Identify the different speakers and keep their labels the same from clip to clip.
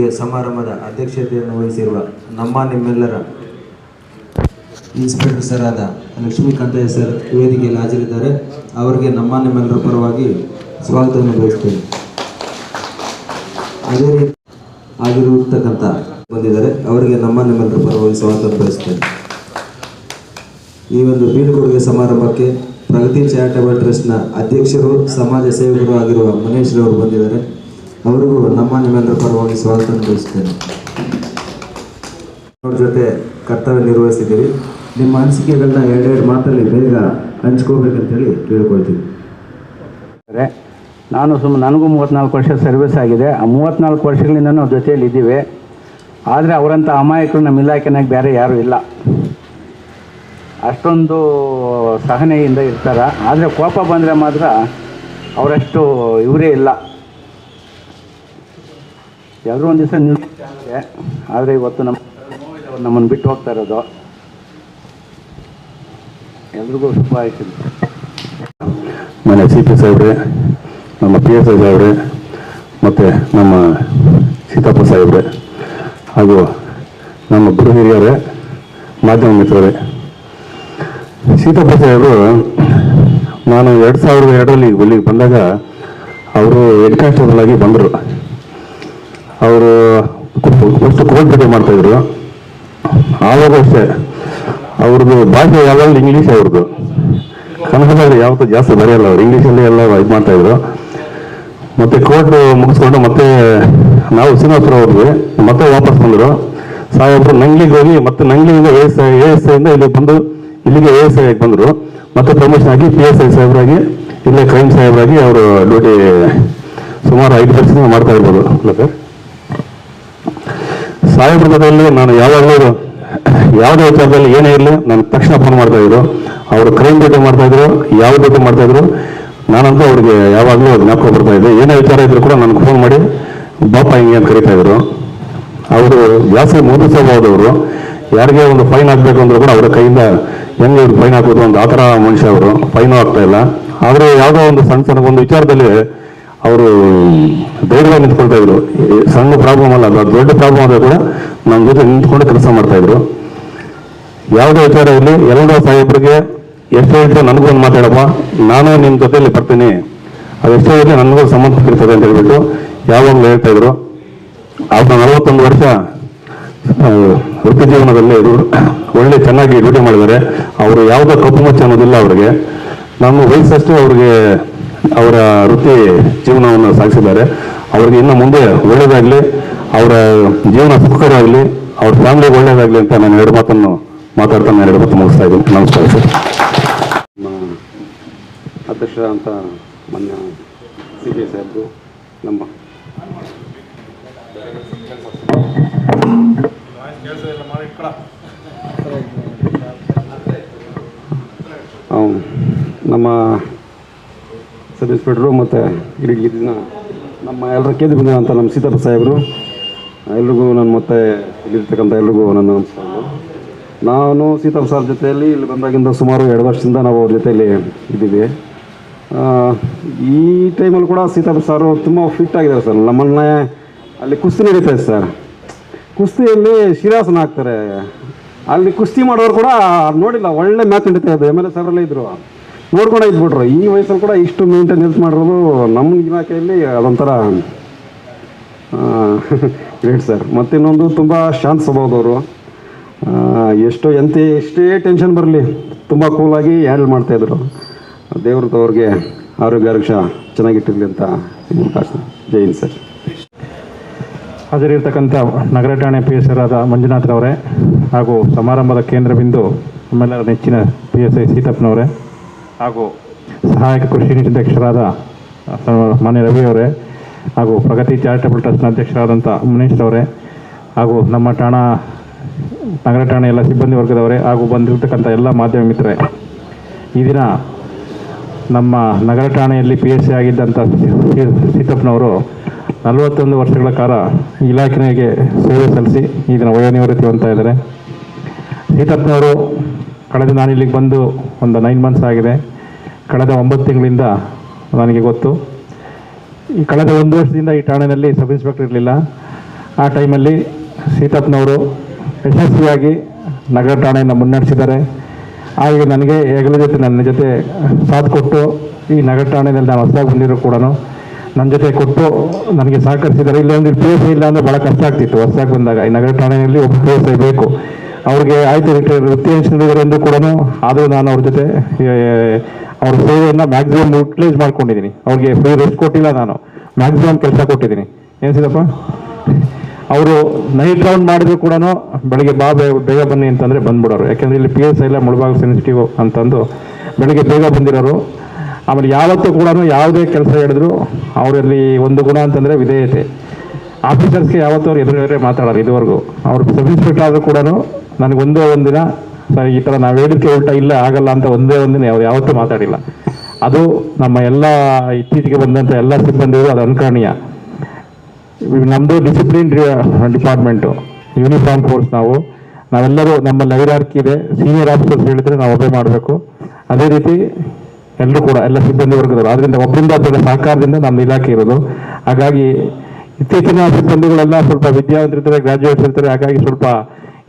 Speaker 1: ಬೀಳ್ಕೊಡುಗೆ ಸಮಾರಂಭದ ಅಧ್ಯಕ್ಷತೆಯನ್ನು ವಹಿಸಿರುವ ನಿಮ್ಮೆಲ್ಲರ ಇನ್ಸ್ಪೆಕ್ಟರ್ ಸರ್ ಆದ ಲಕ್ಷ್ಮೀಕಾಂತಯ್ಯ ಸರ್ ವೇದಿಕೆಯಲ್ಲಿ ಹಾಜರಿದ್ದಾರೆ. ಅವರಿಗೆ ನಿಮ್ಮೆಲ್ಲರ ಪರವಾಗಿ ಸ್ವಾಗತವನ್ನು ಬಯಸ್ತೇನೆ. ಅದೇ ರೀತಿ ಆಗಿರತಕ್ಕಂಥ ಬಂದಿದ್ದಾರೆ, ಅವರಿಗೆ ನಿಮ್ಮೆಲ್ಲರ ಪರವಾಗಿ ಸ್ವಾಗತ ಬಯಸ್ತೇನೆ. ಈ ಒಂದು ಬೀಳ್ಕೊಡುಗೆ ಸಮಾರಂಭಕ್ಕೆ ಪ್ರಗತಿ ಚಾರಿಟಬಲ್ ಟ್ರಸ್ಟ್ನ ಅಧ್ಯಕ್ಷರು ಸಮಾಜ ಸೇವಕರು ಆಗಿರುವ ಮನೇಶ್ ರವರು ಬಂದಿದ್ದಾರೆ. ಅವರಿಗೂ ನಿಮ್ಮೆಲ್ಲರ ಪರವಾಗಿ ಸ್ವಾಗತ ಬಯಸ್ತೇನೆ. ಅವ್ರ ಜೊತೆ ಕರ್ತವ್ಯ ನಿರ್ವಹಿಸಿದ್ದೀವಿ. ನಿಮ್ಮ ಅನಿಸಿಕೆಗಳನ್ನ ಎರಡೆರಡು ಮಾತಲ್ಲಿ ಬೇಗ ಹಂಚ್ಕೋಬೇಕಂತೇಳಿ ಕೇಳ್ಕೊಳ್ತೀನಿ.
Speaker 2: ನನಗೂ 34 ವರ್ಷ ಸರ್ವಿಸ್ ಆಗಿದೆ. ಆ 34 ವರ್ಷಗಳಿಂದ ನಾವು ಜೊತೆಯಲ್ಲಿ ಇದ್ದೀವಿ. ಆದರೆ ಅವರಂಥ ಅಮಾಯಕರು ನಮ್ಮ ಇಲಾಖೆನಾಗ ಬೇರೆ ಯಾರೂ ಇಲ್ಲ. ಅಷ್ಟೊಂದು ಸಹನೆಯಿಂದ ಇರ್ತಾರೆ. ಆದರೆ ಕೋಪ ಬಂದರೆ ಮಾತ್ರ ಅವರಷ್ಟು ಇವರೇ ಇಲ್ಲ. ಎಲ್ಲರೂ ಒಂದು ದಿವಸ ನಿಲ್ಲಿಸ್ತಾರೆ. ಆದರೆ ಇವತ್ತು ನಮ್ಮನ್ನು ಬಿಟ್ಟು ಹೋಗ್ತಾ ಇರೋದು ಎಲ್ರಿಗೂ ಶುಭ ಆಯ್ತು.
Speaker 3: ಮನೆ ಸಿ ಪಿ ಸಾಹೇಬ್ರೆ, ನಮ್ಮ ಪಿ ಎಸ್ ಐ ಸಾಹೇಬ್ರೆ, ಮತ್ತು ನಮ್ಮ ಸೀತಪ್ಪ ಸಾಹೇಬ್ರೆ, ಹಾಗೂ ನಮ್ಮ ಗುರು ಹಿರಿಯರೇ, ಮಾಧ್ಯಮ ಮಿತ್ರರೇ. ಸೀತಪ್ಪ ಸಾಹೇಬರು ನಾನು 2002ರಲ್ಲಿ ಇಲ್ಲಿಗೆ ಬಂದಾಗ ಅವರು ಹೆಡ್ ಕಾನ್ಸ್ಟೇಬಲ್ ಆಗಿ ಬಂದರು. ಅವರು ಫಸ್ಟ್ ಕೋರ್ಟ್ ಭೇಟಿ ಮಾಡ್ತಾಯಿದ್ರು. ಆವಾಗ ಅಷ್ಟೇ ಅವ್ರದ್ದು ಭಾಷೆ ಯಾವಾಗಲೂ ಇಂಗ್ಲೀಷ್, ಅವ್ರದ್ದು ಕನ್ನಡದಲ್ಲಿ ಯಾವತ್ತೂ ಜಾಸ್ತಿ ಬರೆಯಲ್ಲ. ಅವರು ಇಂಗ್ಲೀಷಲ್ಲಿ ಎಲ್ಲ ಇದು ಮಾಡ್ತಾಯಿದ್ರು. ಮತ್ತು ಕೋರ್ಟ್ ಮುಗಿಸ್ಕೊಂಡು ಮತ್ತೆ ನಾವು ಶ್ರೀನಿವಾಸಪುರ ಅವ್ರಿಗೆ ಮತ್ತೆ ವಾಪಸ್ ಬಂದರು. ಸಾಹೇಬರು ನಂಗ್ಲಿಗೆ ಹೋಗಿ ಮತ್ತೆ ನಂಗ್ಲಿಯಿಂದ ASI ಇಲ್ಲಿ ಬಂದು ಇಲ್ಲಿಗೆ ASI ಆಗಿ ಬಂದರು. ಮತ್ತೆ ಪ್ರಮೋಷನ್ ಆಗಿ PSI ಸಾಹೇಬರಾಗಿ ಇಲ್ಲೇ ಕ್ರೈಮ್ ಸಾಹೇಬರಾಗಿ ಅವರು ಡ್ಯೂಟಿ ಸುಮಾರು 5 ವರ್ಷದಿಂದ ಮಾಡ್ತಾ ಇರ್ಬೋದು. ಅಲ್ಲ ಸರ್, ಸಾಹೇಬ್ರ ಜೊತೆಯಲ್ಲಿ ನಾನು ಯಾವಾಗಲೂ ಯಾವುದೇ ವಿಚಾರದಲ್ಲಿ ಏನೇ ಇರಲಿ ನಾನು ತಕ್ಷಣ ಫೋನ್ ಮಾಡ್ತಾಯಿದ್ರು. ಅವರು ಕ್ರೈಮ್ ಡ್ಯೂಟಿ ಮಾಡ್ತಾಯಿದ್ರು, ಯಾವ ಡ್ಯೂಟಿ ಮಾಡ್ತಾಯಿದ್ರು. ನಾನಂತೂ ಅವ್ರಿಗೆ ಯಾವಾಗಲೂ ಜ್ಞಾಪಕ ಬರ್ತಾ ಇದ್ದೆ. ಏನೇ ವಿಚಾರ ಇದ್ರು ಕೂಡ ನನಗೆ ಫೋನ್ ಮಾಡಿ ಬಾಪ ಹಿಂಗೆ ಅಂತ ಕರೀತಾಯಿದ್ರು. ಅವರು ಜಾಸ್ತಿ ಮೋದಿ ಸ್ವಭಾವದವರು. ಯಾರಿಗೆ ಒಂದು ಫೈನ್ ಹಾಕಬೇಕು ಅಂದರೂ ಕೂಡ ಅವರ ಕೈಯಿಂದ ಹೆಂಗೆ ಇವ್ರು ಫೈನ್ ಹಾಕೋದು ಅಂತ ಆ ಥರ ಮನುಷ್ಯ ಅವರು. ಫೈನೂ ಆಗ್ತಾ ಇಲ್ಲ. ಆದರೆ ಯಾವುದೋ ಒಂದು ಸಣ್ಣ ಒಂದು ವಿಚಾರದಲ್ಲಿ ಅವರು ಧೈರ್ಯವಾಗಿ ನಿಂತ್ಕೊಳ್ತಾ ಇದ್ರು. ಸಣ್ಣ ಪ್ರಾಬ್ಲಮ್ ಅಲ್ಲ, ಅದು ದೊಡ್ಡ ಪ್ರಾಬ್ಲಮ್ ಆದರೂ ಕೂಡ ನಮ್ಮ ಜೊತೆ ನಿಂತ್ಕೊಂಡು ಕೆಲಸ ಮಾಡ್ತಾಯಿದ್ರು. ಯಾವುದೇ ವಿಚಾರ ಇರಲಿ ಎಲ್ಲರೂ ಸಾಹೇಬ್ರಿಗೆ ಎಷ್ಟೇ ಇದ್ದು ನನಗೊಂದು ಮಾತಾಡಪ್ಪ, ನಾನು ನಿಮ್ಮ ಜೊತೆಯಲ್ಲಿ ಬರ್ತೀನಿ, ಅದೆಷ್ಟೇ ಇರಲಿ ನನಗೂ ಸಂಬಂಧಪಟ್ಟಿರ್ತದೆ ಅಂತ ಹೇಳ್ಬಿಟ್ಟು ಯಾವಾಗಲೂ ಹೇಳ್ತಾಯಿದ್ರು. ಅವ್ರನ್ನ 41 ವರ್ಷ ವೃತ್ತಿ ಜೀವನದಲ್ಲಿ ಒಳ್ಳೆ ಚೆನ್ನಾಗಿ ಡ್ಯೂಟಿ ಮಾಡಿದ್ದಾರೆ. ಅವರು ಯಾವುದೋ ಕಪ್ಪು ಮಚ್ಚ ಅನ್ನೋದಿಲ್ಲ ಅವರಿಗೆ. ನಮ್ಮ ವಯಸ್ಸಷ್ಟು ಅವ್ರಿಗೆ ಅವರ ವೃತ್ತಿ ಜೀವನವನ್ನು ಸಾಗಿಸಿದ್ದಾರೆ. ಅವ್ರಿಗೆ ಇನ್ನು ಮುಂದೆ ಒಳ್ಳೆಯದಾಗಲಿ, ಅವರ ಜೀವನ ಸುಖಕರವಾಗಲಿ, ಅವ್ರ ಫ್ಯಾಮಿಲಿಗೆ ಒಳ್ಳೆಯದಾಗಲಿ ಅಂತ ನಾನು 2 ಮಾತನ್ನು ಮಾತಾಡ್ತಾ 2 ಮಾತು ಮುಗಿಸ್ತಾ ಇದ್ದೀನಿ. ನಮಸ್ಕಾರ ಸರ್. ಅಧ್ಯಕ್ಷ ಅಂತ ಮೊನ್ನೆ CP ಸಾಹೇಬರು, ನಮ್ಮ ನಮ್ಮ ಸಬ್ ಇನ್ಸ್ಪೆಕ್ಟ್ರು ಮತ್ತು ಇಡೀ ದಿನ ನಮ್ಮ ಎಲ್ಲರ ಕೇಂದ್ರ ಬಂದಿರೋಂಥ ನಮ್ಮ ಸೀತಪ್ಪ ಸಾಹೇಬರು, ಎಲ್ರಿಗೂ ನಾನು ಮತ್ತೆ ಇಲ್ಲಿರ್ತಕ್ಕಂಥ ಎಲ್ರಿಗೂ ನನ್ನ ನಮಸ್ಕಾರಗಳು. ನಾನು ಸೀತಪ್ಪ ಸಾರ್ ಜೊತೆಯಲ್ಲಿ ಇಲ್ಲಿ ಬಂದಾಗಿಂದ ಸುಮಾರು 2 ವರ್ಷದಿಂದ ನಾವು ಅವ್ರ ಜೊತೆಯಲ್ಲಿ ಇದ್ದೀವಿ. ಈ ಟೈಮಲ್ಲಿ ಕೂಡ ಸೀತಪ್ಪ ಸಾರು ತುಂಬ ಫಿಟ್ ಆಗಿದ್ದಾರೆ ಸರ್. ನಮ್ಮನ್ನೇ ಅಲ್ಲಿ ಕುಸ್ತಿ ನಡೀತಾ ಇದೆ ಸರ್. ಕುಸ್ತಿಯಲ್ಲಿ ಶಿರಾಸನ ಹಾಕ್ತಾರೆ. ಅಲ್ಲಿ ಕುಸ್ತಿ ಮಾಡೋರು ಕೂಡ ನೋಡಿಲ್ಲ, ಒಳ್ಳೆ ಮ್ಯಾಚ್ ನಡೀತಾ ಇದೆ. MLA ಸಾರೆಲ್ಲ ಇದ್ದರು, ನೋಡ್ಕೊಂಡು ಇದ್ಬಿಟ್ರು. ಈ ವಯಸ್ಸಲ್ಲಿ ಕೂಡ ಇಷ್ಟು ಮೇಂಟೆನೆನ್ಸ್ ಮಾಡಿರೋದು ನಮ್ಮ ಇಲಾಖೆಯಲ್ಲಿ ಅದೊಂಥರ ಗ್ರೇಟ್ ಸರ್. ಮತ್ತಿನ್ನೊಂದು ತುಂಬ ಶಾಂತ ಸ್ವಭಾವದವರು. ಎಷ್ಟೇ ಟೆನ್ಷನ್ ಬರಲಿ ತುಂಬ ಕೂಲಾಗಿ ಹ್ಯಾಂಡಲ್ ಮಾಡ್ತಾಯಿದ್ರು. ದೇವ್ರದ್ದು ಅವ್ರಿಗೆ ಆರೋಗ್ಯ ಚೆನ್ನಾಗಿಟ್ಟಿರಲಿ ಅಂತ ಜೈ ಹಿಂದ್ ಸರ್.
Speaker 4: ಹಾಜರಿರ್ತಕ್ಕಂಥ ನಗರ ಠಾಣೆ PSI ಆದ ಮಂಜುನಾಥ್ರವರೇ, ಹಾಗೂ ಸಮಾರಂಭದ ಕೇಂದ್ರ ಬಿಂದು ನಮ್ಮೆಲ್ಲರ ನೆಚ್ಚಿನ PSI ಸೀತಪ್ಪನವರೇ, ಹಾಗೂ ಸಹಾಯಕ ಕೃಷಿ ಅಧ್ಯಕ್ಷರಾದ ಮಾನ್ಯ ರವಿಯವರೇ, ಹಾಗೂ ಪ್ರಗತಿ ಚಾರಿಟಬಲ್ ಟ್ರಸ್ಟ್ನ ಅಧ್ಯಕ್ಷರಾದಂಥ ಮನೇಶ್ ಅವರೇ, ಹಾಗೂ ನಮ್ಮ ನಗರ ಠಾಣೆ ಎಲ್ಲ ಸಿಬ್ಬಂದಿ ವರ್ಗದವರೇ, ಹಾಗೂ ಬಂದಿರತಕ್ಕಂಥ ಎಲ್ಲ ಮಾಧ್ಯಮ ಮಿತ್ರರೇ. ಈ ದಿನ ನಮ್ಮ ನಗರ ಠಾಣೆಯಲ್ಲಿ PSI ಆಗಿದ್ದಂಥ ಸೀತಪ್ಪನವರು 41 ವರ್ಷಗಳ ಕಾಲ ಇಲಾಖೆಗೆ ಸೇವೆ ಸಲ್ಲಿಸಿ ಈ ದಿನ ವಯೋನಿವೃತ್ತಿ ಹೊಂದ್ತಾ ಇದ್ದಾರೆ. ಸೀತಪ್ಪನವರು ಕಳೆದ ನಾನು ಇಲ್ಲಿಗೆ ಬಂದು ಒಂದು 9 ಮಂತ್ಸ್ ಆಗಿದೆ. ಕಳೆದ 9 ತಿಂಗಳಿಂದ ನನಗೆ ಗೊತ್ತು. ಈ ಕಳೆದ 1 ವರ್ಷದಿಂದ ಈ ಠಾಣೆಯಲ್ಲಿ ಸಬ್ ಇನ್ಸ್ಪೆಕ್ಟರ್ ಇರಲಿಲ್ಲ. ಆ ಟೈಮಲ್ಲಿ ಸೀತಪ್ಪನವರು ಯಶಸ್ವಿಯಾಗಿ ನಗರ ಠಾಣೆಯನ್ನು ಮುನ್ನಡೆಸಿದ್ದಾರೆ. ಹಾಗೆ ನನಗೆ ಹೆಗಲ ಜೊತೆ ನನ್ನ ಜೊತೆ ಸಾಥ್ ಕೊಟ್ಟು ಈ ನಗರ ಠಾಣೆಯಲ್ಲಿ ನಾನು ಹೊಸದಾಗಿ ಬಂದಿರೋ ಕೂಡ ನನ್ನ ಜೊತೆ ಕೊಟ್ಟು ನನಗೆ ಸಹಕರಿಸಿದ್ದಾರೆ. ಇಲ್ಲ ಒಂದು PSI ಇಲ್ಲ ಅಂದರೆ ಭಾಳ ಕಷ್ಟ ಆಗ್ತಿತ್ತು. ಹೊಸದಾಗಿ ಬಂದಾಗ ಈ ನಗರ ಠಾಣೆಯಲ್ಲಿ ಒಬ್ಬ PSI ಬೇಕು. ಅವ್ರಿಗೆ ಆಯ್ತು ವೃತ್ತಿಯಂಶನಿದ್ದಾರೆ ಎಂದು ಕೂಡ ಆದರೂ ನಾನು ಅವ್ರ ಜೊತೆ ಅವ್ರ ಸೇವೆಯನ್ನು ಮ್ಯಾಕ್ಸಿಮಮ್ ಯುಟಿಲೈಸ್ ಮಾಡ್ಕೊಂಡಿದ್ದೀನಿ. ಅವ್ರಿಗೆ ಫ್ರೀ ರೆಸ್ಟ್ ಕೊಟ್ಟಿಲ್ಲ, ನಾನು ಮ್ಯಾಕ್ಸಿಮಮ್ ಕೆಲಸ ಕೊಟ್ಟಿದ್ದೀನಿ. ಏನಿಸಿದಪ್ಪ, ಅವರು ನೈಟ್ ರೌಂಡ್ ಮಾಡಿದ್ರು ಕೂಡ ಬೆಳಿಗ್ಗೆ ಬೇಗ ಬನ್ನಿ ಅಂತಂದರೆ ಬಂದ್ಬಿಡೋರು. ಯಾಕೆಂದರೆ ಇಲ್ಲಿ PSI ಎಲ್ಲ ಮುಳುಬಾಗ ಸೆನ್ಸಿಟಿವ್ ಅಂತಂದು ಬೆಳಿಗ್ಗೆ ಬೇಗ ಬಂದಿರೋರು. ಆಮೇಲೆ ಯಾವತ್ತೂ ಕೂಡ ಯಾವುದೇ ಕೆಲಸ ಹೇಳಿದ್ರು ಅವರಲ್ಲಿ ಒಂದು ಗುಣ ಅಂತಂದರೆ ವಿಧೇಯತೆ. ಆಫೀಸರ್ಸ್ಗೆ ಯಾವತ್ತೂ ಅವ್ರು ಎದುರೇ ಮಾತಾಡೋರು ಇದುವರೆಗೂ. ಅವ್ರು ಸಬ್ ಇನ್ಸ್ಪೆಕ್ಟರ್ ಆದರೂ ಕೂಡ ನನಗೆ ಒಂದೇ ಒಂದಿನ ಸರ್ ಈ ಥರ ನಾವು ಹೇಳಿಕೆ ಉಲ್ಟಾ ಇಲ್ಲ ಆಗಲ್ಲ ಅಂತ ಒಂದೇ ಒಂದಿನ ಅವ್ರು ಯಾವತ್ತೂ ಮಾತಾಡಿಲ್ಲ. ಅದು ನಮ್ಮ ಎಲ್ಲ ಇತ್ತೀಚೆಗೆ ಬಂದಂಥ ಎಲ್ಲ ಸಿಬ್ಬಂದಿಗೂ ಅದು ಅನುಕರಣೀಯ. ನಮ್ಮದು ಡಿಸಿಪ್ಲಿನ್ ಡಿಪಾರ್ಟ್ಮೆಂಟು, ಯೂನಿಫಾರ್ಮ್ ಫೋರ್ಸ್. ನಾವೆಲ್ಲರೂ ನಮ್ಮಲ್ಲಿ ಹೈರಾರ್ಕಿ ಇದೆ. ಸೀನಿಯರ್ ಆಫೀಸರ್ಸ್ ಹೇಳಿದರೆ ನಾವು ಒಬ್ಬೇ ಮಾಡಬೇಕು. ಅದೇ ರೀತಿ ಎಲ್ಲರೂ ಕೂಡ ಎಲ್ಲ ಸಿಬ್ಬಂದಿ ವರ್ಗದವರು. ಆದ್ದರಿಂದ ಒಬ್ಬರಿಂದ ಒಬ್ಬರ ಸಹಕಾರದಿಂದ ನಮ್ಮ ಇಲಾಖೆ ಇರೋದು. ಹಾಗಾಗಿ ಇತ್ತೀಚಿನ ಸಿಬ್ಬಂದಿಗಳೆಲ್ಲ ಸ್ವಲ್ಪ ವಿದ್ಯಾವಂತರಿರ್ತಾರೆ, ಗ್ರಾಜ್ಯುಯೇಟ್ಸ್ ಇರ್ತಾರೆ. ಹಾಗಾಗಿ ಸ್ವಲ್ಪ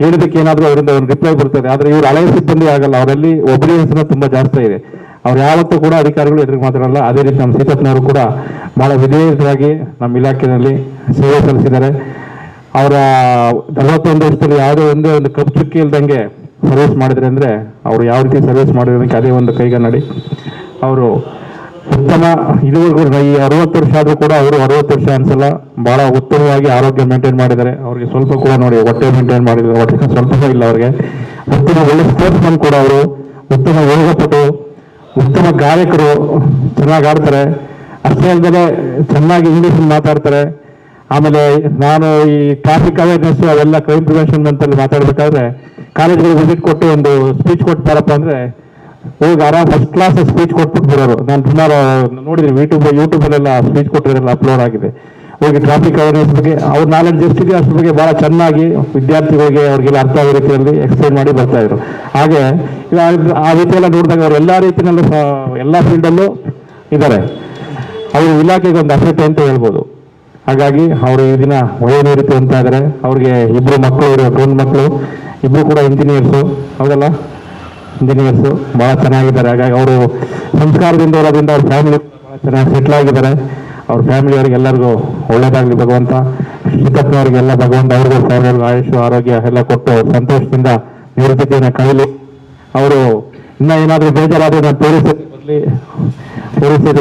Speaker 4: ಹೇಳಿದಕ್ಕೆ ಏನಾದರೂ ಅವರಿಂದ ಒಂದು ರಿಪ್ಲೈ ಬರ್ತದೆ. ಆದರೆ ಇವರು ಹಳೆಯ ಸಿಬ್ಬಂದಿ ಆಗಲ್ಲ, ಅವರಲ್ಲಿ ಒಬ್ರಿಯನ್ಸ್ನ ತುಂಬ ಜಾಸ್ತಿ ಇದೆ. ಅವ್ರು ಯಾವತ್ತೂ ಕೂಡ ಅಧಿಕಾರಿಗಳು ಎದುರಿಗೆ ಮಾತಾಡಲ್ಲ. ಅದೇ ರೀತಿ ನಮ್ಮ ಸೀತಪ್ಪನವರು ಕೂಡ ಭಾಳ ವಿಧೇಯರಾಗಿ ನಮ್ಮ ಇಲಾಖೆಯಲ್ಲಿ ಸೇವೆ ಸಲ್ಲಿಸಿದ್ದಾರೆ. ಅವರ 41 ವರ್ಷದಲ್ಲಿ ಯಾವುದೇ ಒಂದೇ ಒಂದು ಕಪ್ಪು ಚುಕ್ಕಿ ಇಲ್ದಂಗೆ ಸರ್ವಿಸ್ ಮಾಡಿದ್ರೆ ಅಂದರೆ ಅವರು ಯಾವ ರೀತಿ ಸರ್ವಿಸ್ ಮಾಡಿರೋದಕ್ಕೆ ಅದೇ ಒಂದು ಕೈಗನ್ನಡಿ. ಅವರು ಉತ್ತಮ ಇದುವರೆಗೂ ಈ 60 ವರ್ಷ ಆದರೂ ಕೂಡ ಅವರು 60 ವರ್ಷ ಅನ್ಸಲ್ಲ, ಭಾಳ ಉತ್ತಮವಾಗಿ ಆರೋಗ್ಯ ಮೇಂಟೈನ್ ಮಾಡಿದ್ದಾರೆ. ಅವ್ರಿಗೆ ಸ್ವಲ್ಪ ಕೂಡ ನೋಡಿ ಹೊಟ್ಟೆ ಮೇಂಟೈನ್ ಮಾಡಿದ್ದಾರೆ, ಹೊಟ್ಟೆ ಸ್ವಲ್ಪ ಇಲ್ಲ ಅವ್ರಿಗೆ. ಉತ್ತಮ ಒಳ್ಳೆ ಸ್ಪೋರ್ಟ್ಸ್ ಕೂಡ ಅವರು, ಉತ್ತಮ ಯೋಗಪಟು, ಉತ್ತಮ ಗಾಯಕರು, ಚೆನ್ನಾಗಿ ಆಡ್ತಾರೆ. ಅಷ್ಟೇ ಅಲ್ಲದೆ ಚೆನ್ನಾಗಿ ಇಂಗ್ಲೀಷ್ ಮಾತಾಡ್ತಾರೆ. ಆಮೇಲೆ ನಾನು ಈ ಟ್ರಾಫಿಕ್ ಅವೇರ್ನೆಸ್ ಅವೆಲ್ಲ ಕ್ರೈಮ್ ಪ್ರಿವೆನ್ಷನ್ ಅಂತಲ್ಲಿ ಮಾತಾಡಬೇಕಾದ್ರೆ ಕಾಲೇಜ್ಗಳಿಗೆ ವಿಸಿಟ್ ಕೊಟ್ಟು ಒಂದು ಸ್ಪೀಚ್ ಕೊಡ್ತಾರಪ್ಪ ಅಂದರೆ ಹೋಗಿ ಆರಾಮ್ ಫಸ್ಟ್ ಕ್ಲಾಸ್ ಸ್ಪೀಚ್ ಕೊಟ್ಬಿಟ್ಟು ಬರೋರು. ನಾನು ಸುಮಾರು ನೋಡಿದ್ದೀನಿ, ಯೂಟ್ಯೂಬಲ್ಲೆಲ್ಲ ಸ್ಪೀಚ್ ಕೊಟ್ಟಿರೋಲ್ಲ ಅಪ್ಲೋಡ್ ಆಗಿದೆ. ಹೋಗಿ ಟ್ರಾಫಿಕ್ ಅವೇರ್ನೆಸ್ ಬಗ್ಗೆ ಅವ್ರ ನಾಲೆಡ್ಜ್ ಎಷ್ಟಿದೆ ಅದ್ರ ಬಗ್ಗೆ ಭಾಳ ಚೆನ್ನಾಗಿ ವಿದ್ಯಾರ್ಥಿಗಳಿಗೆ ಅವ್ರಿಗೆಲ್ಲ ಅರ್ಥ ಆಗೋ ರೀತಿಯಲ್ಲಿ ಎಕ್ಸ್ಪ್ಲೈನ್ ಮಾಡಿ ಬರ್ತಾ ಇದ್ರು. ಹಾಗೆ ಆ ರೀತಿಯೆಲ್ಲ ನೋಡಿದಾಗ ಅವರು ಎಲ್ಲ ರೀತಿಯಲ್ಲೂ ಎಲ್ಲ ಫೀಲ್ಡಲ್ಲೂ ಇದ್ದಾರೆ. ಅವರು ಇಲಾಖೆಗೆ ಒಂದು ಅಸೆಟ್ ಅಂತ ಹೇಳ್ಬೋದು. ಹಾಗಾಗಿ ಅವರು ಈ ದಿನ ವಯೋನಿವೃತ್ತಿ ಅಂತ ಇದ್ದಾರೆ. ಅವ್ರಿಗೆ 2 ಮಕ್ಕಳು ಇರೋ, ಗಂಡು ಮಕ್ಕಳು, 2 ಕೂಡ ಇಂಜಿನಿಯರ್ಸು. ಹೌದಲ್ಲ, ಇಂಜಿನಿಯರ್ಸು ಭಾಳ ಚೆನ್ನಾಗಿದ್ದಾರೆ. ಹಾಗಾಗಿ ಅವರು ಸಂಸ್ಕಾರದಿಂದ ಇರೋದ್ರಿಂದ ಅವ್ರ ಫ್ಯಾಮಿಲಿ ಭಾಳ ಚೆನ್ನಾಗಿ ಸೆಟ್ಲ್ ಆಗಿದ್ದಾರೆ. ಅವ್ರ ಫ್ಯಾಮಿಲಿಯವ್ರಿಗೆ ಎಲ್ಲರಿಗೂ ಒಳ್ಳೇದಾಗಲಿ ಭಗವಂತ. ಸೀತಪ್ಪನವ್ರಿಗೆಲ್ಲ ಭಗವಂತ ಅವ್ರಿಗೂ ಫ್ಯಾಮಿಲಿಯವ್ರಿಗೂ ಆಯುಷು ಆರೋಗ್ಯ ಎಲ್ಲ ಕೊಟ್ಟು ಸಂತೋಷದಿಂದ ನಿವೃತ್ತಿಯನ್ನು ಕಳೀಲಿ. ಅವರು ಇನ್ನೂ ಏನಾದರೂ ಬೇಜಾರಾದರೆ ನಾನು ತೋರಿಸ್ತೀನಿ,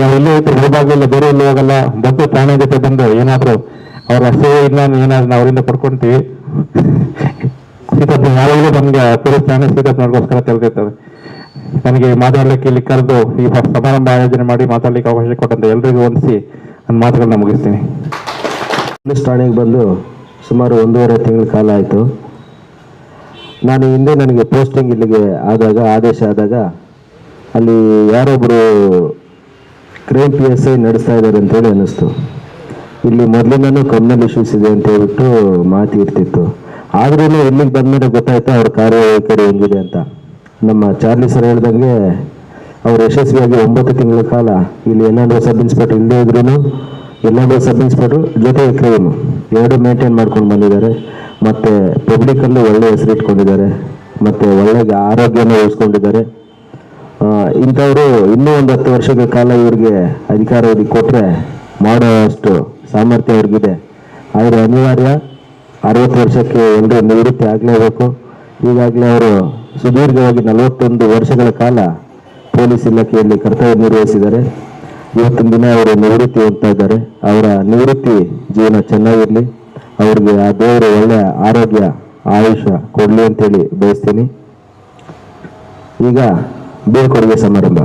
Speaker 4: ನಾವೆಲ್ಲೇ ಇತ್ತು ಹೋಗಲ್ಲ, ಬೇರೆ ಎಲ್ಲೂ ಹೋಗಲ್ಲ, ಬಂದು ಠಾಣೆ ಜೊತೆ ಬಂದು ಏನಾದರೂ ಅವರ ಸೇವೆ ಇಲ್ಲ ಏನಾದರೂ ನಾವು ಅವರಿಂದ ಪಡ್ಕೊಳ್ತೀವಿ. ಸೀತಪ್ಪ ಯಾವಾಗಲೂ ನಮಗೆ ಪೊಲೀಸ್ ಠಾಣೆ ಸೀತಪ್ಪನವ್ರಿಗೋಸ್ಕರ ತೆರೆದಿರ್ತದೆ. ನನಗೆ ಮಾತಾಡಲಿಕ್ಕೆ ಇಲ್ಲಿ ಕರೆದು ಈ ಸಮಾರಂಭ ಆಯೋಜನೆ ಮಾಡಿ ಮಾತಾಡಲಿಕ್ಕೆ ಅವಕಾಶ ಕೊಟ್ಟಂತ ಎಲ್ರಿಗೂ ಹೊಂದಿಸಿ ನನ್ನ ಮಾತುಗಳನ್ನ ಮುಗಿಸ್ತೀನಿ.
Speaker 1: ಪೊಲೀಸ್ ಠಾಣೆಗೆ ಬಂದು ಸುಮಾರು 1.5 ತಿಂಗಳ ಕಾಲ ಆಯಿತು. ನಾನು ಹಿಂದೆ ನನಗೆ ಪೋಸ್ಟಿಂಗ್ ಇಲ್ಲಿಗೆ ಆದೇಶ ಆದಾಗ ಅಲ್ಲಿ ಯಾರೊಬ್ಬರು ಕ್ರೈಮ್ PSI ನಡೆಸ್ತಾ ಇದ್ದಾರೆ ಅಂತೇಳಿ ಅನ್ನಿಸ್ತು. ಇಲ್ಲಿ ಮೊದಲಿನೂ ಕಮ್ಯುನಲ್ ಇಶ್ಯೂಸ್ ಇದೆ ಅಂತ ಹೇಳ್ಬಿಟ್ಟು ಮಾತು ಇರ್ತಿತ್ತು. ಆದ್ರೂ ಇಲ್ಲಿಗೆ ಬಂದಮೇಲೆ ಗೊತ್ತಾಯ್ತು ಅವ್ರ ಕಾರ್ಯವೈಖರಿ ಹೆಂಗಿದೆ ಅಂತ. ನಮ್ಮ ಚಾರ್ಲಿ ಸರ್ ಹೇಳ್ದಂಗೆ ಅವ್ರು ಯಶಸ್ವಿಯಾಗಿ 9 ತಿಂಗಳ ಕಾಲ ಇಲ್ಲಿ ಎಲ್ಲಾಂಡ್ರೂ ಸಬ್ ಇನ್ಸ್ಪೆಕ್ಟರ್ ಇಲ್ಲದೇ ಇದ್ರೂ ಎಲ್ಲಾಂಡ್ರೂ ಸಬ್ ಇನ್ಸ್ಪೆಕ್ಟ್ರು ಜೊತೆ ಕ್ರೈಮ್ 2 ಮೇಂಟೈನ್ ಮಾಡ್ಕೊಂಡು ಬಂದಿದ್ದಾರೆ. ಮತ್ತು ಪಬ್ಲಿಕಲ್ಲೂ ಒಳ್ಳೆ ಹೆಸರು ಇಟ್ಕೊಂಡಿದ್ದಾರೆ, ಮತ್ತು ಒಳ್ಳೆ ಆರೋಗ್ಯನೂ ಉಳಿಸ್ಕೊಂಡಿದ್ದಾರೆ. ಇಂಥವರು ಇನ್ನೂ ಒಂದು 10 ವರ್ಷಗಳ ಕಾಲ ಇವ್ರಿಗೆ ಅಧಿಕಾರ ಕೊಟ್ಟರೆ ಮಾಡೋ ಅಷ್ಟು ಸಾಮರ್ಥ್ಯ ಅವ್ರಿಗಿದೆ. ಆದರೆ ಅನಿವಾರ್ಯ 60 ವರ್ಷಕ್ಕೆ ಎಲ್ಲರೂ ನಿವೃತ್ತಿ ಆಗಲೇಬೇಕು. ಈಗಾಗಲೇ ಅವರು ಸುದೀರ್ಘವಾಗಿ 41 ವರ್ಷಗಳ ಕಾಲ ಪೊಲೀಸ್ ಇಲಾಖೆಯಲ್ಲಿ ಕರ್ತವ್ಯ ನಿರ್ವಹಿಸಿದ್ದಾರೆ. ಇವತ್ತಿನ ದಿನ ಅವರು ನಿವೃತ್ತಿ ಹೊಂದ್ತಾ ಇದ್ದಾರೆ. ಅವರ ನಿವೃತ್ತಿ ಜೀವನ ಚೆನ್ನಾಗಿರಲಿ, ಅವ್ರಿಗೆ ಆ ದೇವರು ಒಳ್ಳೆಯ ಆರೋಗ್ಯ ಆಯುಷ್ಯ ಕೊಡಲಿ ಅಂತೇಳಿ ಬಯಸ್ತೀನಿ. ಈಗ ಬೀಳ್ಕೊಡುಗೆ ಸಮಾರಂಭ.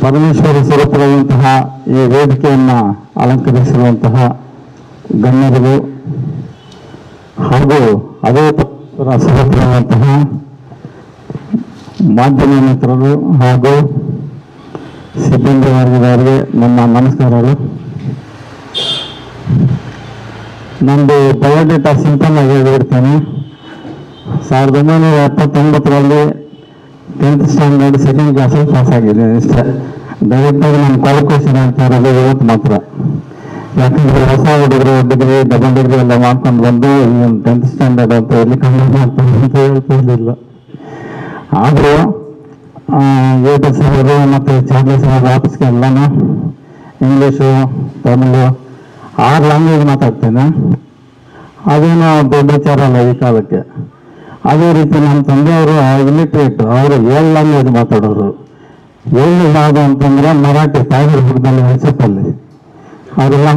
Speaker 5: ಪರಮೇಶ್ವರ ಸ್ವರೂಪರಾದಂತಹ ಈ ವೇದಿಕೆಯನ್ನು ಅಲಂಕರಿಸಿರುವಂತಹ ಗಣ್ಯರಿಗೂ ಹಾಗೂ ಅದೇ ಸ್ವರೂಪರಾದಂತಹ ಮಾಧ್ಯಮ ಮಿತ್ರರು ಹಾಗೂ ಸಿಬ್ಬಂದಿ ವರ್ಗದವರಿಗೆ ನನ್ನ ನಮಸ್ಕಾರಗಳು. ನಂದು ಬಯೋಡೇಟಾ ಸಿಂಪಲ್ ಆಗಿ ಹೇಳಿರ್ತೇನೆ. 1979ರಲ್ಲಿ 10th ಸ್ಟ್ಯಾಂಡರ್ಡ್ ಸೆಕೆಂಡ್ ಕ್ಲಾಸಲ್ಲಿ ಪಾಸ್ ಆಗಿದ್ದೀನಿ ಇಷ್ಟೇ. ಡೈರೆಕ್ಟಾಗಿ ನಾನು ಕ್ವಾಲಿಫಿಕೇಶನ್ ಅಂತ ಇರೋದು ಇವತ್ತು ಮಾತ್ರ. ಯಾಕಂದರೆ ಹೊಸ ಹುಡುಗರು ಡಿಗ್ರಿ ಡಬಲ್ ಡಿಗ್ರಿ ಎಲ್ಲ ಮಾಡ್ಕೊಂಡು ಬಂದು ಈ 10th ಸ್ಟ್ಯಾಂಡರ್ಡ್ ಅಂತ ಎಲ್ಲಿ ಕಂಪ್ಲೀಟ್ ಮಾಡ್ತಾರೆ ಅಂತ ಹೇಳ್ತಿರ್ಲಿಲ್ಲ. ಆದರೂ ಏಟು ಸಾಹೇಬರು ಮತ್ತು ಚಾರ್ಲಿ ಸಾಹೇಬ್ ಆಫೀಸ್ಗೆ ಎಲ್ಲನೂ ಇಂಗ್ಲೀಷು ತಮಿಳು 6 ಲ್ಯಾಂಗ್ವೇಜ್ ಮಾತಾಡ್ತೇನೆ. ಅದೇನೋ ದೊಡ್ಡ ವಿಚಾರ ಅಲ್ಲ ಈ ಕಾಲಕ್ಕೆ. ಅದೇ ರೀತಿ ನಮ್ಮ ತಂದೆಯವರು ಇಲಿಟ್ರೇಟ್, ಅವರು 7 ಲ್ಯಾಂಗ್ವೇಜ್ ಮಾತಾಡೋರು. 7 ಯಾವುದು ಅಂತಂದರೆ ಮರಾಠಿ, ಟೈಗರ್ ಬುಕ್ದಲ್ಲಿ ಹೆಸರಲ್ಲಿ ಅವರೆಲ್ಲ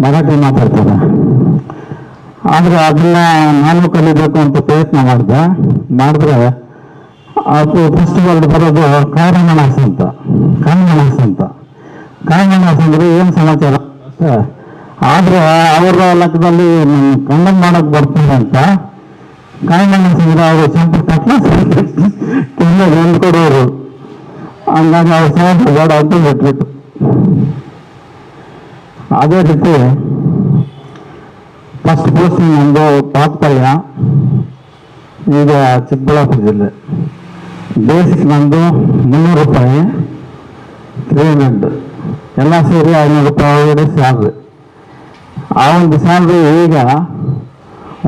Speaker 5: ಮರಾಠಿ ಮಾತಾಡ್ತಾರೆ. ಆದರೆ ಅದನ್ನ ನಾನು ಕಲಿಬೇಕು ಅಂತ ಪ್ರಯತ್ನ ಮಾಡಿದ್ರೆ ಅದು ಫಸ್ಟ್ ವರ್ಡ್ ಬರೋದು ಕಾರಣಾಸ ಅಂತ. ಕಾರಣಾಸ ಅಂದರೆ ಏನು ಸಮಾಚಾರ. ಆದರೆ ಅವರ ಲೆಕ್ಕದಲ್ಲಿ ಕನ್ನಡ ಮಾಡೋಕೆ ಬರ್ತಾರೆ ಅಂತ ಕಾರಣಾಸ ಅಂದರೆ ಅವರು ಸಂಪರ್ಕ ಕೊಡೋರು. ಹಂಗಾಗಿ ಅವ್ರು ಸಹ ಬೇಡ ಅಂತ ಬಿಟ್ಬಿಟ್ಟು. ಅದೇ ರೀತಿ ಫಸ್ಟ್ ಪೋಸ್ಟಿಂಗ್ ಒಂದು ಪಾತ್ಪಳ್ಯ, ಈಗ ಚಿಕ್ಕಬಳ್ಳಾಪುರ ಜಿಲ್ಲೆ. ಬೇಸಿಕ್ ನಂದು 300 ರೂಪಾಯಿ, 300 ಎಲ್ಲ ಸೇರಿ 500 ರೂಪಾಯಿ ಒಳಗಡೆ ಸ್ಯಾಲ್ರಿ. ಆ ಒಂದು ಸ್ಯಾಲ್ರಿ ಈಗ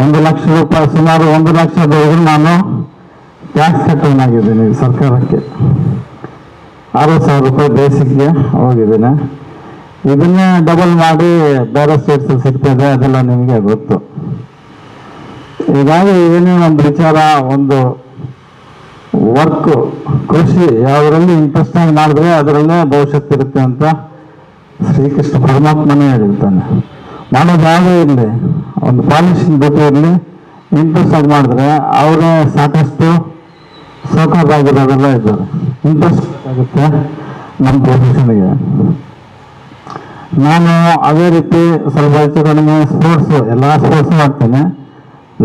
Speaker 5: 1 ಲಕ್ಷ ರೂಪಾಯಿ, ಸುಮಾರು 1 ಲಕ್ಷದವರೆಗೂ ನಾನು ಟ್ಯಾಕ್ಸ್ ಕಟ್ಟನ್ ಆಗಿದ್ದೀನಿ ಸರ್ಕಾರಕ್ಕೆ. 60,000 ರೂಪಾಯಿ ಬೇಸಿಕ್ಗೆ ಹೋಗಿದ್ದೀನಿ. ಇದನ್ನೇ ಡಬಲ್ ಮಾಡಿ ಬೇರೆ ಸ್ಟೇಟ್ಸಲ್ಲಿ ಸಿಗ್ತದೆ, ಅದೆಲ್ಲ ನಿಮಗೆ ಗೊತ್ತು. ಹೀಗಾಗಿ ಏನೇ ಒಂದು ವಿಚಾರ, ಒಂದು ವರ್ಕು, ಕೃಷಿ ಯಾವುದರಲ್ಲಿ ಇಂಟ್ರೆಸ್ಟ್ ಆಗಿ ಮಾಡಿದ್ರೆ ಅದರಲ್ಲೇ ಭವಿಷ್ಯತ್ತು ಇರುತ್ತೆ ಅಂತ ಶ್ರೀಕೃಷ್ಣ ಪರಮಾತ್ಮನೇ ಹೇಳಿರ್ತಾನೆ. ಮಾಡೋದು ಯಾವುದೇ ಇರಲಿ, ಒಂದು ಪಾಲಿಶಿಂಗ್ ಡ್ಯೂಟಿ ಇರಲಿ, ಇಂಟ್ರೆಸ್ಟ್ ಆಗಿ ಮಾಡಿದ್ರೆ ಅವರೇ ಸಾಕಷ್ಟು ಸೌಕರ್ಯವಾಗಿರೋದೆಲ್ಲ ಇದ್ದಾರೆ. ಇಂಟ್ರೆಸ್ಟ್ ಆಗುತ್ತೆ ನಮ್ಮ ಪ್ರೊಫೆಷನ್ಗೆ. ನಾನು ಅದೇ ರೀತಿ ಸ್ವಲ್ಪ ಹೆಚ್ಚು ಕಡಿಮೆ ಸ್ಪೋರ್ಟ್ಸು, ಎಲ್ಲ ಸ್ಪೋರ್ಟ್ಸು ಮಾಡ್ತೇನೆ.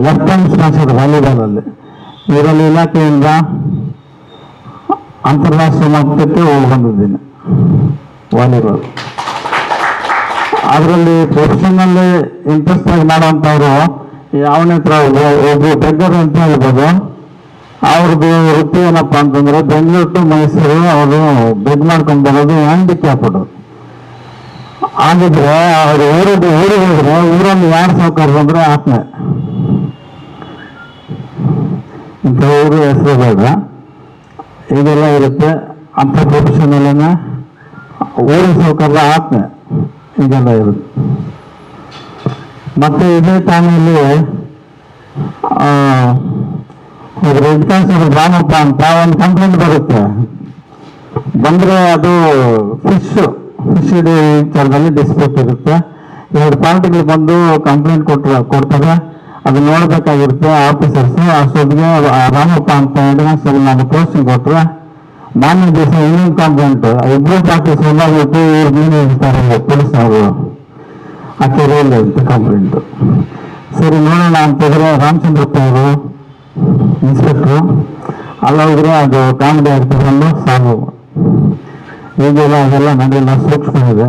Speaker 5: ಲೆಫ್ಟ್ ಹ್ಯಾಂಡ್ ಸ್ಮಾಶರ್ ವಾಲಿಬಾಲಲ್ಲಿ ಇದರಲ್ಲಿ ಇಲಾಖೆಯಿಂದ ಅಂತಾರಾಷ್ಟ್ರೀಯ ಮಟ್ಟಕ್ಕೆ ಹೋಗಿ ಬಂದಿದ್ದೀನಿ ವಾಲಿಬಾಲ್. ಅದರಲ್ಲಿ ಪ್ರೊಫೆಷನಲ್ಲಿ ಇಂಟ್ರೆಸ್ಟ್ ಆಗಿ ಮಾಡೋಂಥವ್ರು ಯಾವನೇ ಹತ್ರ ಒಬ್ಬರು ಬೆಗ್ಗರ್ ಅಂತ ಹೇಳ್ಬೋದು. ಅವ್ರದ್ದು ವೃತ್ತಿ ಏನಪ್ಪ ಅಂತಂದ್ರೆ ಬೆಂಗಳೂರು ಟು ಮೈಸೂರು ಅವರು ಬೆಗ್ ಮಾಡ್ಕೊಂಡು ಬರೋದು ಹ್ಯಾಂಡಿಕ್ಯಾಪ್ಡ್ ಆಗಿದ್ರೆ ಅವ್ರು ಊರಿಗೆ ಹೋದ್ರೆ ಊರಲ್ಲಿ ಯಾರು ಸಾವುಕಾರ ಬಂದ್ರೆ ಆತ್ಮೆ ಇಂಥ ಊರು ಹೆಸರು ಬೇಡ, ಇದೆಲ್ಲ ಇರುತ್ತೆ. ಅಂಥ ಪ್ರೊಫೆಷನಲ್ಲೇನ ಊರಿನ ಸಾವುಕಾರ ಆತ್ಮೆ ಇದೆಲ್ಲ ಇರುತ್ತೆ. ಮತ್ತೆ ಇದೇ ಟೈಮಲ್ಲಿ ರೆಡ್ ಕ್ರಾಸ್ ರಾಮಪ್ಪ ಅಂತ ಒಂದು ಕಂಪ್ಲೇಂಟ್ ಬರುತ್ತೆ. ಬಂದರೆ ಅದು ಫಿಶ್ ವಿಚಾರದಲ್ಲಿ ಡಿಸ್ಪ್ಯೂಟ್ ಇರುತ್ತೆ. 2 ಪಾರ್ಟಿಗಳು ಬಂದು ಕಂಪ್ಲೇಂಟ್ ಕೊಡ್ತಾರೆ. ಅದು ನೋಡ್ಬೇಕಾಗಿರುತ್ತೆ ಆಫೀಸರ್ಸು. ಅಷ್ಟೊತ್ತಿಗೆ ರಾಮಪ್ಪ ಅಂತ ಹೆಡ್ಮಾಸ್ಟರ್ ನಾನು ಪೋಸ್ಟಿಂಗ್ ಕೊಟ್ಟರೆ ಮಾನ್ಯ ದಿವಸ ಇನ್ನೊಂದು ಕಂಪ್ಲೇಂಟ್, 2 ಪಾರ್ಟಿ ಸೋಲಾಗ್ಬಿಟ್ಟು ಇವ್ರು ಮೀನು ಇರ್ತಾರೆ ಪೊಲೀಸ್ ಅವರು ಆ ಕೆರೆಯಲ್ಲಿ ಅಂತ ಕಂಪ್ಲೇಂಟು. ಸರಿ ನೋಡೋಣ ಅಂತಿದ್ರೆ ರಾಮಚಂದ್ರಪ್ಪ ಅವರು ಇನ್ಸ್ಪೆಕ್ಟ್ರು ಅಲ್ಲ ಹೋದ್ರೆ ಅದು ಕಾಮಿಡಿ ಆಗ್ತದೆ ಸಾವು. ಈಗೆಲ್ಲ ಅದೆಲ್ಲ ನಡೆಯಲ್ಲ, ಸೂಕ್ಷ್ಮ ಇದೆ.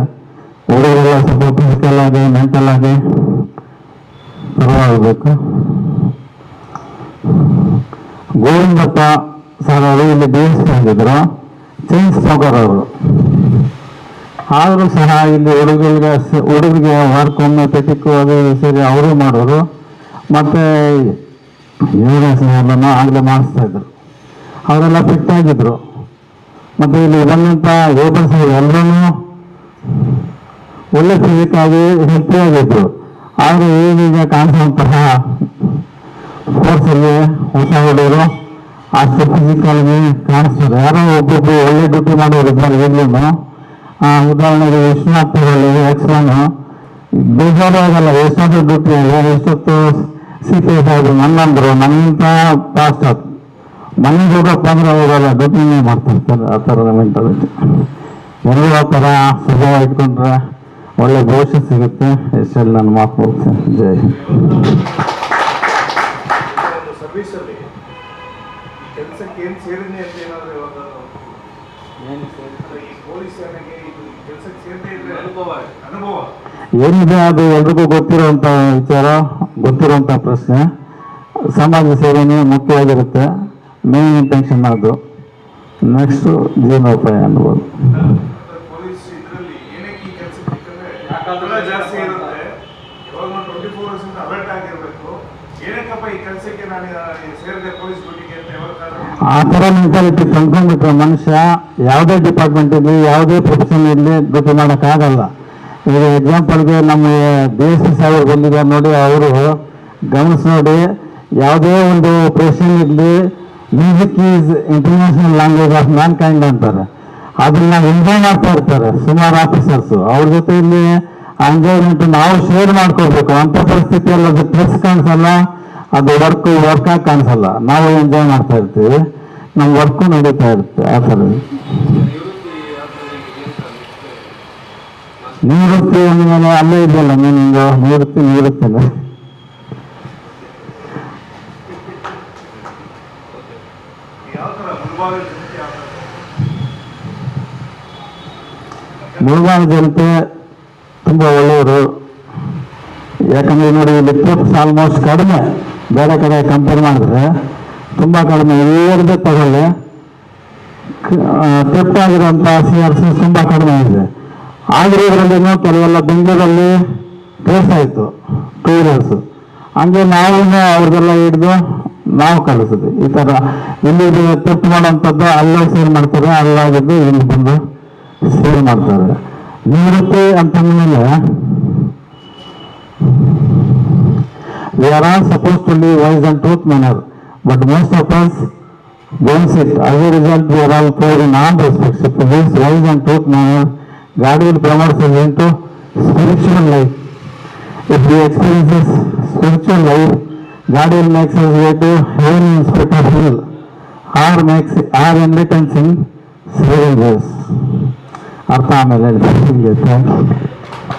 Speaker 5: ಹುಡುಗರೆಲ್ಲ ಸ್ವಲ್ಪ ಫಿಸಿಕಲ್ ಆಗಿ ಮೆಂಟಲ್ ಆಗಿ ಪರವಾಗಬೇಕು. ಗೋವಿಂದಪ್ಪ ಸರ್ ಅವರು ಇಲ್ಲಿ BSc ಆಗಿದ್ರು, ಚೈನ್ ಸ್ಮೋಕರ್ ಅವರು. ಆದರೂ ಸಹ ಇಲ್ಲಿ ಹುಡುಗರಿಗೆ ವಾರಕ್ಕೊಮ್ಮೆ ಪೆಟಿಕ್ಕು ಅದು ಸೇರಿ ಅವರು ಮಾಡೋರು. ಮತ್ತು ಯೋಗಾಸನ ಆಗಲೇ ಮಾಡಿಸ್ತಾ ಇದ್ರು. ಅವರೆಲ್ಲ ಫಿಟ್ ಆಗಿದ್ರು. ಮತ್ತು ಇಲ್ಲಿ ಬಂದಂಥ ಯೋಗಸ್ ಎಲ್ಲರೂ ಒಳ್ಳೆ ಫಿಸಿಕ್ ಆಗಿ ಹೆಲ್ತಿ ಆಗಿದ್ರು. ಆದರೆ ಈಗೀಗ ಕಾಣಿಸುವಂತಹ ಸ್ಪೋರ್ಟ್ಸಲ್ಲಿ ಹೊಸ ಹುಡುಗರು ಅಷ್ಟು ಫಿಸಿಕಲ್ಗೆ ಕಾಣಿಸ್ತದೆ. ಯಾರೋ ಒಬ್ಬೊಬ್ಬರು ಒಳ್ಳೆ ಡ್ಯೂಟಿ ಮಾಡೋರು ಇದ್ದಾರೆ ಈಗಲೂ. ಉದಾಹರಣೆಗೆ ವಿಶ್ವನಾಥ್ ಎಕ್ಸ್ಲಾನು ಬೇಜಾರು ಆಗಲ್ಲ, ಎಷ್ಟೊತ್ತು ಡ್ಯೂಟಿ ಅಲ್ಲ, ಎಷ್ಟೊತ್ತು CPS ಆದರು ನನ್ನಂದರು ನನ್ನಿಂತ ಫಾಸ್ಟ್ ಆಯ್ತು. ಮನೆಗೆ ಹೋಗಪ್ಪ ಅಂದ್ರೆ ಹೋಗಲ್ಲ, ಡ್ಯೂಟಿನೇ ಮಾಡ್ತಿರ್ತಾರೆ. ಆ ಥರದ ಮೆಂಟಾಲಿಟಿ. ಎಲ್ಲರೂ ಆ ಥರ ಸ್ವಭಾವ ಇಟ್ಕೊಂಡ್ರೆ ಒಳ್ಳೆ ಭವಿಷ್ಯ ಸಿಗುತ್ತೆ. ಎಷ್ಟೆಲ್ಲ ನಾನು ಮಾತು ಹೋಗ್ತೇನೆ. ಜೈ ಹಿಂದ್.
Speaker 6: ಸರ್ವಿಸಲ್ಲಿ ಕೆಲಸಕ್ಕೆ ಏನು ಸೇರಿದೆ ಅಂತ ಏನಾದರೂ ಇವಾಗ ಈ ಪೊಲೀಸ್ ಸೇವೆಗೆ ಇದು ಕೆಲಸಕ್ಕೆ ಸೇರದೇ ಇದ್ರೆ ಅನುಭವ
Speaker 5: ಏನಿದೆ ಅದು ಎಲ್ರಿಗೂ ಗೊತ್ತಿರುವಂಥ ವಿಚಾರ, ಗೊತ್ತಿರುವಂಥ ಪ್ರಶ್ನೆ. ಸಮಾಜ ಸೇವೆನೇ ಮುಖ್ಯವಾಗಿರುತ್ತೆ. ಮೇನ್ ಇಂಟೆನ್ಷನ್ ಅದು. ನೆಕ್ಸ್ಟು ಜೀವನೋಪಾಯ ಅನ್ಬೋದು.
Speaker 6: ಪೊಲೀಸ್ ಇದರಲ್ಲಿ ಏನಕ್ಕೆ ಈ ಕೆಲಸಕ್ಕೆ ಯಾಕಂದ್ರೆ ಜಾಸ್ತಿ ಇರುತ್ತೆ. ಇವಾಗ 24 hours ಅಲರ್ಟ್ ಆಗಿರಬೇಕು. ಏನಕ್ಕಪ್ಪ ಈ ಕೆಲಸಕ್ಕೆ ನಾನು ಸೇರಿದೆ ಪೊಲೀಸ್ ಡ್ಯೂಟಿಗೆ ಅಂತ ಯಾವಾಗ ಕಾರಣ?
Speaker 5: ಆ ಥರ ಮೆಂಟಾಲಿಟಿ ತಂದ್ಕೊಂಡ್ಬಿಟ್ರೆ ಮನುಷ್ಯ ಯಾವುದೇ ಡಿಪಾರ್ಟ್ಮೆಂಟ್ ಇರಲಿ, ಯಾವುದೇ ಪ್ರೊಫೆಷನ್ ಇರಲಿ ಡ್ಯೂಟಿ ಮಾಡೋಕ್ಕಾಗಲ್ಲ. ಈಗ ಎಕ್ಸಾಂಪಲ್ಗೆ ನಮ್ಮ DSP ಸಾಹೇಬರು ಬಂದಿದ್ದಾರೆ ನೋಡಿ, ಅವರು ಗಮನಿಸಿ ನೋಡಿ, ಯಾವುದೇ ಒಂದು ಪ್ರೊಫೆಷನ್ ಇರಲಿ, music is international language of man kind ಅಂತಾರೆ. ಅದನ್ನ ಎಂಜಾಯ್ ಮಾಡ್ತಾ ಇರ್ತಾರೆ ಸುಮಾರು ಆಫೀಸರ್ಸು. ಅವ್ರ ಜೊತೆ ಇಲ್ಲಿ ಎಂಜಾಯ್ಮೆಂಟ್ ನಾವು ಶೇರ್ ಮಾಡ್ಕೊಳ್ಬೇಕು. ಅಂಥ ಪರಿಸ್ಥಿತಿಯಲ್ಲಿ ಅದು ಪ್ಲಸ್ ಕಾಣಿಸಲ್ಲ, ಅದು ವರ್ಕಾಗಿ ಕಾಣಿಸಲ್ಲ. ನಾವು ಎಂಜಾಯ್ ಮಾಡ್ತಾ ಇರ್ತೀವಿ, ನಮ್ಮ ವರ್ಕು ನಡೀತಾ ಇರುತ್ತೆ. ಆ ಥರ ನಿವೃತ್ತಿ ಅಂದಮೇಲೆ ಅಲ್ಲೇ ಇದೆಯಲ್ಲ ಮೀನಿಂಗು, ನಿವೃತ್ತಿನೇ.
Speaker 6: ಯಾವ ಥರ ಮುಳುಬಾಗ ಜನತೆ ಯಾವ ಥರ?
Speaker 5: ಮುಳುಬಾಗ ಜನತೆ ತುಂಬ ಒಳ್ಳೆಯವರು. ಯಾಕಂದರೆ ನೋಡಿ, ಇಲ್ಲಿ ಟ್ರಿಪ್ಸ್ ಆಲ್ಮೋಸ್ಟ್ ಕಡಿಮೆ. ಬೇರೆ ಕಡೆ ಕಂಪೇರ್ ಮಾಡಿದ್ರೆ ತುಂಬ ಕಡಿಮೆ. ಎಲ್ಲರದ್ದೇ ತಗೊಳ್ಳಿ, ಟ್ರಿಪ್ ಆಗಿರೋಂಥ CRC ತುಂಬ ಕಡಿಮೆ ಇದೆ. ಆಗಿರೋದ್ರಲ್ಲಿನೂ ಕೆಲವೆಲ್ಲ ಬೆಂಗಳೂರಲ್ಲಿ ಕೇಸ್ ಆಯಿತು, 2 years. ಹಂಗೆ ನಾವು ಅವ್ರದ್ದೆಲ್ಲ ಹಿಡಿದು ನಾವು ಕಳಿಸಿದ್ವಿ. ಈ ಥರ ಇಲ್ಲಿ ಟ್ರಿಪ್ ಮಾಡೋಂಥದ್ದು ಅಲ್ಲೇ ಸೇಲ್ ಮಾಡ್ತಾರೆ, ಅಲ್ಲಾಗಿದ್ದು ಇಲ್ಲಿ ಬಂದು ಸೇಲ್ ಮಾಡ್ತಾರೆ. ನಿವೃತ್ತಿ ಅಂತಂದಮೇಲೆ we are all supposed to live wise and truth manner, but most of us don't it. As a result, we are all poor in all respects. To this wise and truth manner, God will promote us into spiritual life. If we experience spiritual life, God will make us way to heaven in spite of hell, or makes our enlightenment in civil ways. ಅರ್ಥ ಆಮೇಲೆ thank you.